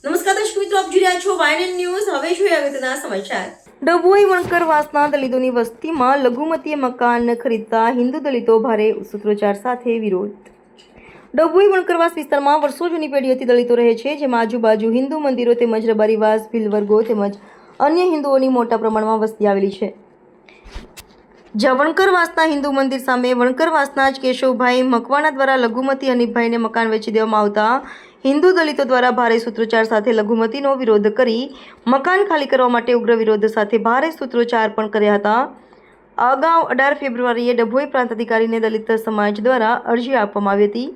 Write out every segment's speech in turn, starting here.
નમસ્કાર દર્શક મિત્રો, આપ જોઈ રહ્યા છો વાયન ન્યૂઝ. હવે જોઈએ અગત્યના સમાચાર. ડભોઈ વણકરવાસના દલિતોની વસ્તીમાં લઘુમતીય મકાન ખરીદતા હિન્દુ દલિતો ભારે સૂત્રોચ્ચાર સાથે વિરોધ. ડભોઈ વણકરવાસ વિસ્તારમાં વર્ષો જૂની પેઢીઓથી દલિતો રહે છે, જેમાં આજુબાજુ હિન્દુ મંદિરો તેમજ રબારીવાસ, ભીલવર્ગો તેમજ અન્ય હિન્દુઓની મોટા પ્રમાણમાં વસ્તી આવેલી છે. જ્યાં વણકરવાસના હિન્દુ મંદિર સામે વણકરવાસના જ કેશવભાઈ મકવાણા દ્વારા લઘુમતી હનીફભાઈને મકાન વેચી દેવામાં આવતા હિન્દુ દલિતો દ્વારા ભારે સૂત્રોચ્ચાર સાથે લઘુમતીનો વિરોધ કરી મકાન ખાલી કરવા માટે ઉગ્ર વિરોધ સાથે ભારે સૂત્રોચ્ચાર પણ કર્યા હતા. અગાઉ 18 ફેબ્રુઆરીએ ડભોઈ પ્રાંત અધિકારીને દલિત સમાજ દ્વારા અરજી આપવામાં આવી હતી,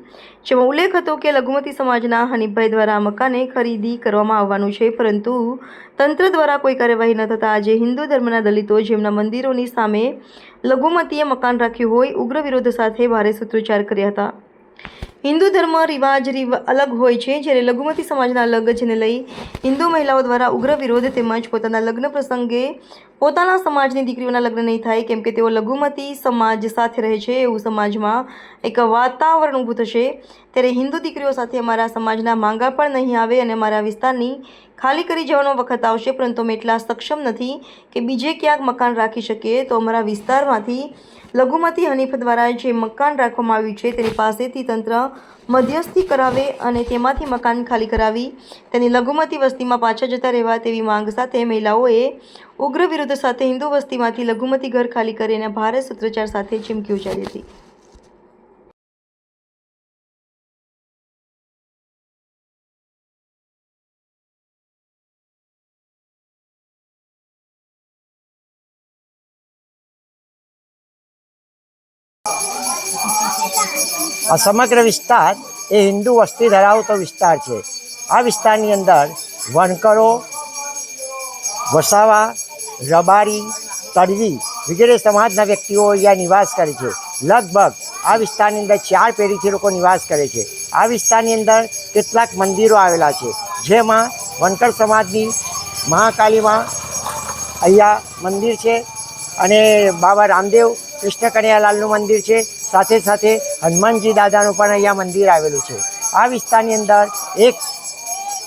જેમાં ઉલ્લેખ હતો કે લઘુમતી સમાજના હનીફભાઈ દ્વારા આ મકાને ખરીદી કરવામાં આવવાનું છે, પરંતુ તંત્ર દ્વારા કોઈ કાર્યવાહી ન થતાં આજે હિન્દુ ધર્મના દલિતો જેમના મંદિરોની સામે લઘુમતીએ મકાન રાખ્યું હોય ઉગ્ર વિરોધ સાથે ભારે સૂત્રોચ્ચાર કર્યા હતા. હિન્દુ ધર્મ રિવાજ અલગ હોય છે, જ્યારે લઘુમતી સમાજના અલગ, જેને લઈ હિન્દુ મહિલાઓ દ્વારા ઉગ્ર વિરોધ તેમજ પોતાના લગ્ન પ્રસંગે પોતાના સમાજની દીકરીઓના લગ્ન નહીં થાય, કેમ કે તેઓ લઘુમતી સમાજ સાથે રહે છે, એવું સમાજમાં એક વાતાવરણ ઊભું થશે. ત્યારે હિન્દુ દીકરીઓ સાથે અમારા સમાજના માંગા પણ નહીં આવે અને અમારા વિસ્તારની ખાલી કરી જવાનો વખત આવશે, પરંતુ અમે એટલા સક્ષમ નથી કે બીજે ક્યાંક મકાન રાખી શકીએ. તો અમારા વિસ્તારમાંથી લઘુમતી હનીફ દ્વારા જે મકાન રાખવામાં આવ્યું છે તેની પાસેથી તંત્ર મધ્યસ્થી કરાવે અને તેમાંથી મકાન ખાલી કરાવી તેની લઘુમતી વસ્તીમાં પાછા જતા રહેવા તેવી માંગ સાથે મહિલાઓએ ઉગ્ર વિરોધ સાથે હિન્દુ વસ્તીમાંથી લઘુમતી ઘર ખાલી કરીને ભારે સૂત્રોચ્ચાર સાથે ચીમકી ઉચ્ચારી હતી. આ સમગ્ર વિસ્તાર એ હિન્દુ વસ્તી ધરાવતો વિસ્તાર છે. આ વિસ્તારની અંદર વણકરો, વસાવા, રબારી, તડવી વગેરે સમાજના વ્યક્તિઓ અહીંયા નિવાસ કરે છે. લગભગ આ વિસ્તારની અંદર 4 પેઢીથી લોકો નિવાસ કરે છે. આ વિસ્તારની અંદર કેટલાક મંદિરો આવેલા છે, જેમાં વણકર સમાજની મહાકાલીમાં અહીંયા મંદિર છે અને બાબા રામદેવ કૃષ્ણ કનૈયાલાલનું મંદિર છે. સાથે સાથે હનુમાનજી દાદાનું પણ અહીંયા મંદિર આવેલું છે. આ વિસ્તારની અંદર એક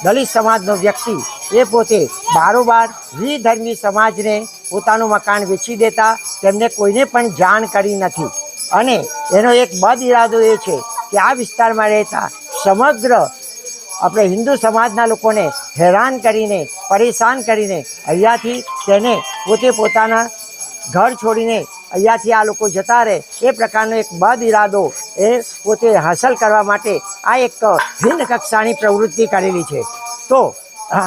દલિત સમાજનો વ્યક્તિ એ પોતે બારોબાર વિધર્મી સમાજને પોતાનું મકાન વેચી દેતા તેમને કોઈને પણ જાણ કરી નથી, અને એનો એક બદ ઇરાદો એ છે કે આ વિસ્તારમાં રહેતા સમગ્ર આપણે હિન્દુ સમાજના લોકોને હેરાન કરીને, પરેશાન કરીને અહીંયાથી તેને પોતે પોતાના ઘર છોડીને અહીંયાથી આ લોકો જતા રહે એ પ્રકારનો એક બદ ઇરાદો એ પોતે હાંસલ કરવા માટે આ એક ભિન્ન કક્ષાની પ્રવૃત્તિ કરેલી છે. તો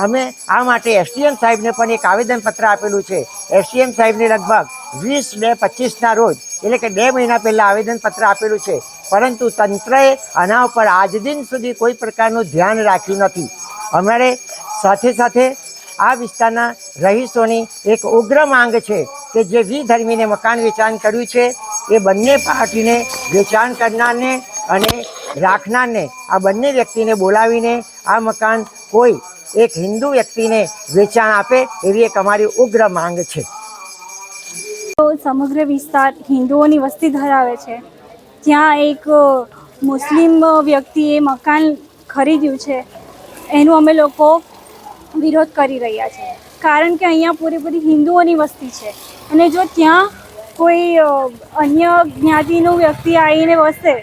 અમે આ માટે એસડીએમ સાહેબને પણ એક આવેદનપત્ર આપેલું છે. એસડીએમ સાહેબને લગભગ 20/2/25ના રોજ, એટલે કે 2 મહિના પહેલાં આવેદનપત્ર આપેલું છે, પરંતુ તંત્રએ આના ઉપર આજ દિન સુધી કોઈ પ્રકારનું ધ્યાન રાખ્યું નથી. અમારે સાથે સાથે આ વિસ્તારના રહીશોની એક ઉગ્ર માંગ છે કે જે વિધર્મીને મકાન વેચાણ કર્યું છે એ બંને પાર્ટીને, વેચાણ કરનારને અને રાખનારને, આ બંને વ્યક્તિને બોલાવીને આ મકાન કોઈ એક હિન્દુ વ્યક્તિને વેચાણ આપે એવી એક અમારી ઉગ્ર માંગ છે. સમગ્ર વિસ્તાર હિન્દુઓની વસ્તી ધરાવે છે. ત્યાં એક મુસ્લિમ વ્યક્તિએ મકાન ખરીદ્યું છે, એનું અમે લોકો વિરોધ કરી રહ્યા છે, કારણ કે અહીંયા પૂરેપૂરી હિન્દુઓની વસ્તી છે, અને જો ત્યાં કોઈ અન્ય જ્ઞાતિનું વ્યક્તિ આવીને વસે,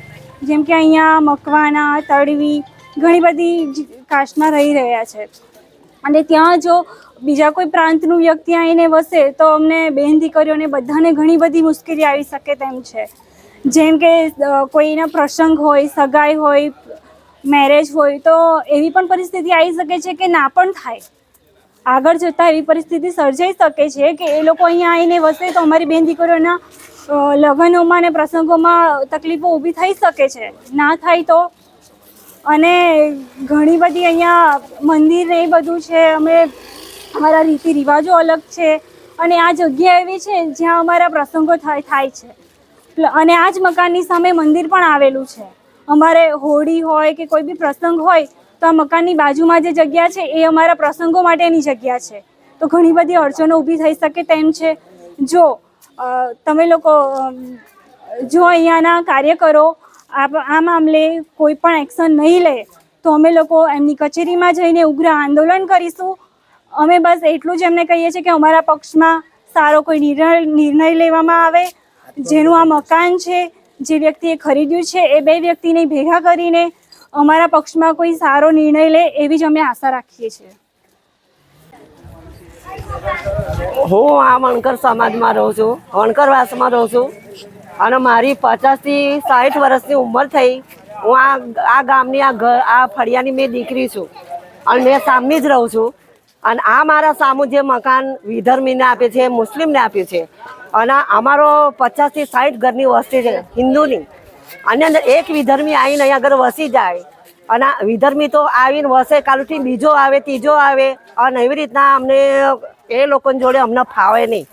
જેમ કે અહીંયા મકવાણા, તડવી, ઘણી બધી કાસ્ટના રહી રહ્યા છે, અને ત્યાં જો બીજા કોઈ પ્રાંતનું વ્યક્તિ આવીને વસે તો અમને બહેન દીકરીઓને બધાને ઘણી બધી મુશ્કેલી આવી શકે તેમ છે. જેમ કે કોઈના પ્રસંગ હોય, સગાઈ હોય, મેરેજ હોય, તો એવી પણ પરિસ્થિતિ આવી શકે છે કે ના પણ થાય. આગળ જતાં એવી પરિસ્થિતિ સર્જાઈ શકે છે કે એ લોકો અહીંયા આવીને વસે તો અમારી બેન દીકરીઓના લગ્નોમાં અને પ્રસંગોમાં તકલીફો ઊભી થઈ શકે છે. ના થાય તો, અને ઘણી બધી અહીંયા મંદિર ને એ બધું છે, અમારા રીતિ રિવાજો અલગ છે, અને આ જગ્યા એવી છે જ્યાં અમારા પ્રસંગો થાય છે, અને આ જ મકાનની સામે મંદિર પણ આવેલું છે. અમારે હોળી હોય કે કોઈ બી પ્રસંગ હોય તો આ મકાનની બાજુમાં જે જગ્યા છે એ અમારા પ્રસંગો માટેની જગ્યા છે, તો ઘણી બધી અડચણો ઊભી થઈ શકે તેમ છે. જો તમે લોકો જો અહીંયાના કાર્યકરો આ મામલે કોઈ પણ એક્શન નહીં લે તો અમે લોકો એમની કચેરીમાં જઈને ઉગ્ર આંદોલન કરીશું. અમે બસ એટલું જ એમને કહીએ છીએ કે અમારા પક્ષમાં સારો કોઈ નિર્ણય લેવામાં આવે, જેનું આ મકાન છે જે વ્યક્તિએ ખરીદ્યું છે એ બે વ્યક્તિને ભેગા કરીને અમારા પક્ષમાં કોઈ સારો નિર્ણય લે એવી જ અમે આશા રાખીએ છીએ. હું આ વણકર સમાજમાં રહું છું, વણકરવાસમાં રહું છું અને મારી 50 થી 60 વર્ષની ઉંમર થઈ. હું આ ગામની આ ફળિયાની મેં દીકરી છું અને મેં સામની જ રહું છું. અને આ મારા સામું જે મકાન વિધર્મીને આપે છે, મુસ્લિમને આપ્યું છે અને અમારો 50 થી 60 ઘરની વસ્તી છે હિન્દુની. આની અંદર એક વિધર્મી આવીને અહીંયા આગળ વસી જાય અને વિધર્મી તો આવીને વસે, કાલથી બીજો આવે, ત્રીજો આવે અને એવી રીતના અમને એ લોકોની જોડે અમને ફાવે નહીં.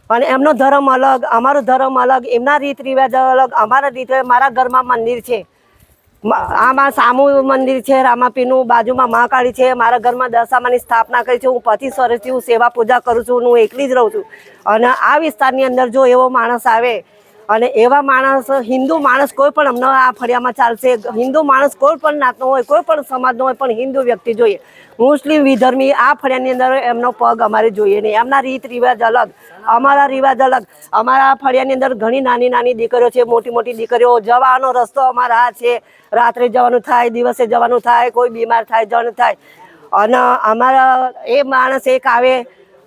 અને એમનો ધર્મ અલગ, અમારો ધર્મ અલગ, એમના રીત રિવાજ અલગ, અમારા રીત. મારા ઘરમાં મંદિર છે, આમાં સામુ મંદિર છે રામાપીરનું, બાજુમાં મહાકાળી છે. મારા ઘરમાં દશામાની સ્થાપના કરી છે. હું 25 વર્ષથી હું સેવા પૂજા કરું છું. હું એકલી જ રહું છું. અને આ વિસ્તારની અંદર જો એવો માણસ આવે અને એવા માણસ, હિન્દુ માણસ કોઈ પણ અમને આ ફળિયામાં ચાલશે. હિન્દુ માણસ કોઈ પણ નાતનો હોય, કોઈ પણ સમાજનો હોય, પણ હિન્દુ વ્યક્તિ જોઈએ. મુસ્લિમ વિધર્મી આ ફળિયાની અંદર એમનો પગ અમારે જોઈએ નહીં. એમના રીત રિવાજ અલગ, અમારા રિવાજ અલગ. અમારા ફળિયાની અંદર ઘણી નાની નાની દીકરીઓ છે, મોટી મોટી દીકરીઓ. જવાનો રસ્તો અમારા આ છે. રાત્રે જવાનું થાય, દિવસે જવાનું થાય, કોઈ બીમાર થાય, જવાનું થાય. અને અમારા એ માણસ એક આવે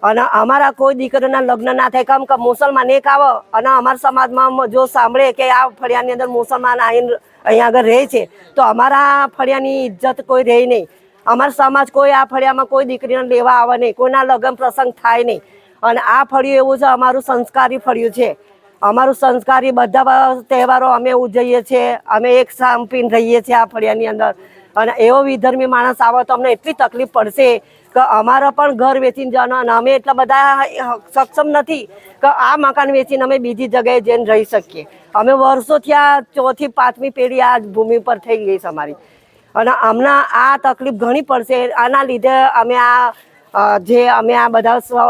અને અમારા કોઈ દીકરીના લગ્ન ના થાય, કેમ કે મુસલમાન એક આવે અને અમારા સમાજમાં જો સાંભળે કે આ ફળિયાની અંદર મુસલમાન આવીને અહીંયા આગળ રહે છે તો અમારા ફળિયાની ઇજ્જત કોઈ રહે નહીં. અમારા સમાજ કોઈ આ ફળિયામાં કોઈ દીકરીને લેવા આવે નહીં, કોઈના લગ્ન પ્રસંગ થાય નહીં. અને આ ફળિયું એવું છે, અમારું સંસ્કારી ફળિયું છે. અમારું સંસ્કારી બધા તહેવારો અમે ઉજવીએ છીએ. અમે એક સાંપીને રહીએ છીએ આ ફળિયાની અંદર. અને એવો વિધર્મી માણસ આવે તો અમને એટલી તકલીફ પડશે કે અમારા પણ ઘર વેચીને જવાનું. અને અમે એટલા બધા સક્ષમ નથી કે આ મકાન વેચીને અમે બીજી જગ્યાએ જઈને રહી શકીએ. અમે વર્ષોથી આ 4 થી 5મી પેઢી આ ભૂમિ પર થઈ ગઈ છે અમારી. અને હમણાં આ તકલીફ ઘણી પડશે. આના લીધે અમે અમે આ બધા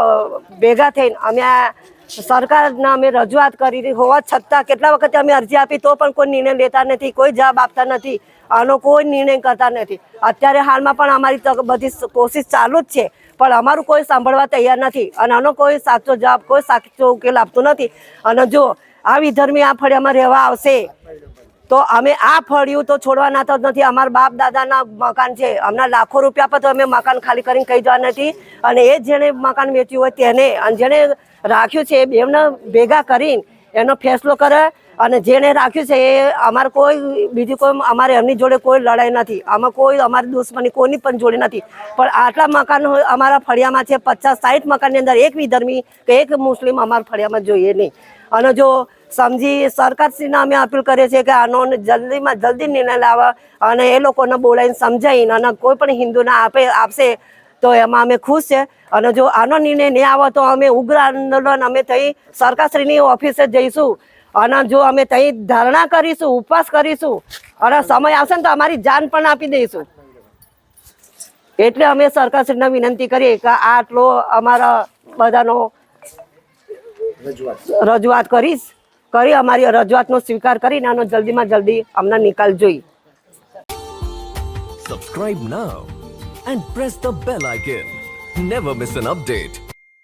ભેગા થઈને અમે આ સરકારને અમે રજૂઆત કરી હોવા છતાં કેટલા વખતે અમે અરજી આપી તો પણ કોઈ નિર્ણય લેતા નથી, કોઈ જવાબ આપતા નથી, આનો કોઈ નિર્ણય કરતા નથી. અત્યારે હાલમાં પણ અમારી બધી કોશિશ ચાલુ જ છે, પણ અમારું કોઈ સાંભળવા તૈયાર નથી. અને આનો કોઈ સાચો જવાબ, કોઈ સાચો ઉકેલ આપતું નથી. અને જો આ વિધર્મી આ ફળિયામાં રહેવા આવશે તો અમે આ ફળિયું તો છોડવાના તો નથી. અમારા બાપ દાદાના મકાન છે, હમણાં લાખો રૂપિયા પર તો અમે મકાન ખાલી કરીને કહી જવા નથી. અને એ જેણે મકાન વેચ્યું હોય તેને અને જેણે રાખ્યું છે એ બેવને ભેગા કરીને એનો ફેસલો કરે. અને જેણે રાખ્યું છે એ અમારે કોઈ બીજી કોઈ અમારે એમની જોડે કોઈ લડાઈ નથી. આમાં કોઈ અમારી દુશ્મની કોઈની પણ જોડે નથી. પણ આટલા મકાન અમારા ફળિયામાં છે, 50-60 મકાનની અંદર એક વિધર્મી કે એક મુસ્લિમ અમારા ફળિયામાં જોઈએ નહીં. અને જો સમજી સરકારશ્રીને અમે અપીલ કરીએ છીએ કે આનો જલ્દીમાં જલ્દી નિર્ણય લાવે અને એ લોકોને બોલાવીને સમજાવીને અને કોઈ પણ હિન્દુને આપશે તો એમાં અમે ખુશ છે. અને જો આનો નિર્ણય નહીં આવે તો અમે ઉગ્ર આંદોલન અમે થઈ સરકારશ્રીની ઓફિસે જઈશું અને જો અમે ત્યાં ધરણા કરીશું, ઉપવાસ કરીશું અને સમય આવશે ને તો અમારી જાન પણ આપી દઈશું. એટલે અમે સરકારશ્રીને વિનંતી કરીએ કે આટલો અમારા બધાનો રજૂઆત કરી અમારી રજૂઆતનો સ્વીકાર કરીને આનો જલ્દીમાં જલ્દી અમને નિકાલ જોઈએ. Subscribe now and press the bell icon. Never miss an update.